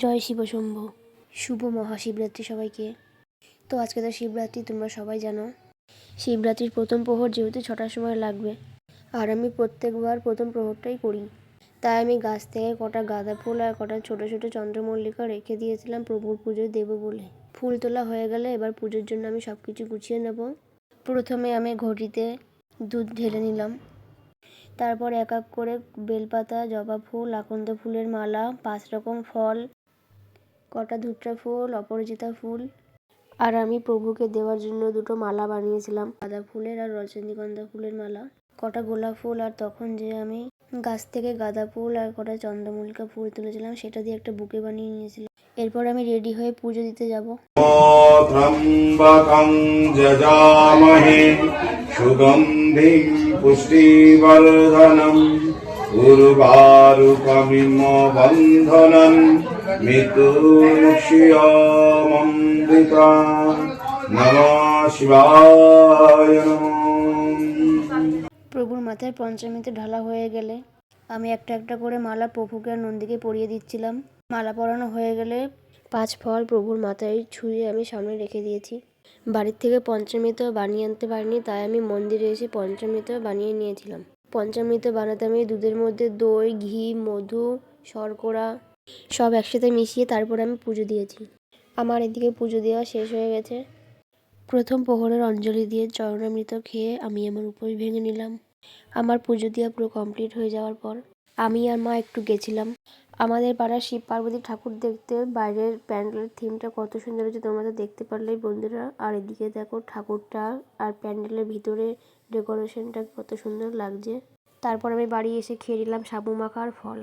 জয় শিব শম্ভু। শুভ মহাশিবরাত্রি সবাইকে। তো আজকে তো শিবরাত্রি, তোমরা সবাই জানো। শিবরাত্রির প্রথম প্রহর যেহেতু 6টার সময় লাগবে, আর আমি প্রত্যেকবার প্রথম প্রহরটাই করি, তাই আমি গাছ থেকে কটা গাঁদা ফুল আর কটা ছোটো ছোটো চন্দ্রমল্লিকা রেখে দিয়েছিলাম প্রভুর পুজোয় দেবো বলে। ফুল তোলা হয়ে গেলে এবার পুজোর জন্য আমি সব কিছু গুছিয়ে নেব। প্রথমে আমি ঘটিতে দুধ ঢেলে নিলাম, তারপর এক এক করে বেলপাতা, জবা ফুল, আকন্দ ফুলের মালা, 5 রকম ফল, কটা ধুত্রা ফুল, অপরাজিতা ফুল, আর আমি প্রভুকে দেওয়ার জন্য 2টো মালা বানিয়েছিলাম, গাঁদা ফুলের আর রজনীগন্ধা ফুলের মালা, কটা গোলাপ ফুল, আর তখন যে আমি গাছ থেকে গাঁদা ফুল আর কটা চন্দ্রমল্লিকা ফুল তুলেছিলাম সেটা দিয়ে একটা বুকে বানিয়ে নিয়েছিলাম। এরপর আমি রেডি হয়ে পুজো দিতে যাব। ত্রম্বকং যজামহে সুগন্ধিং পুষ্টিবর্ধনম উর্বারুকমিম বন্ধনম মৃত্যুমুক্ষীয়মৃতাম নমঃ শিবায় নমঃ। প্রভুর মাথায় পঞ্চামৃত ঢালা হয়ে গেলে আমি একটা একটা করে মালা প্রভুকে আর নন্দীকে পরিয়ে দিচ্ছিলাম। মালা পরানো হয়ে গেলে 5 ফল প্রভুর মাথায় ছুঁয়ে আমি সামনে রেখে দিয়েছি। বাড়ির থেকে পঞ্চামৃত বানিয়ে আনতে পারিনি, তাই আমি মন্দিরে এসে পঞ্চামৃত বানিয়ে নিয়েছিলাম। পঞ্চামৃত বানাতে আমি দুধের মধ্যে দই, ঘি, মধু, শর্করা সব একসাথে মিশিয়ে তারপর আমি পুজো দিয়েছি। আমার এদিকে পুজো দেওয়া শেষ হয়ে গেছে। প্রথম প্রহরের অঞ্জলি দিয়ে চরণামৃত খেয়ে আমি আমার উপোস ভেঙে নিলাম। আমার পুজো দেওয়া পুরো কমপ্লিট হয়ে যাওয়ার পর আমি আর মা একটু গেছিলাম আমাদের পাড়ার শিব পার্বতী ঠাকুর দেখতে। বাইরের প্যান্ডেলের থিমটা কত সুন্দর হয়েছে তোমরা তো দেখতে পারলেই বন্ধুরা। আর এদিকে দেখো ঠাকুরটা আর প্যান্ডেলের ভিতরে ডেকোরেশনটা কত সুন্দর লাগছে। তারপর আমি বাড়ি এসে খেয়ে নিলাম সাবু মাখা আর ফল।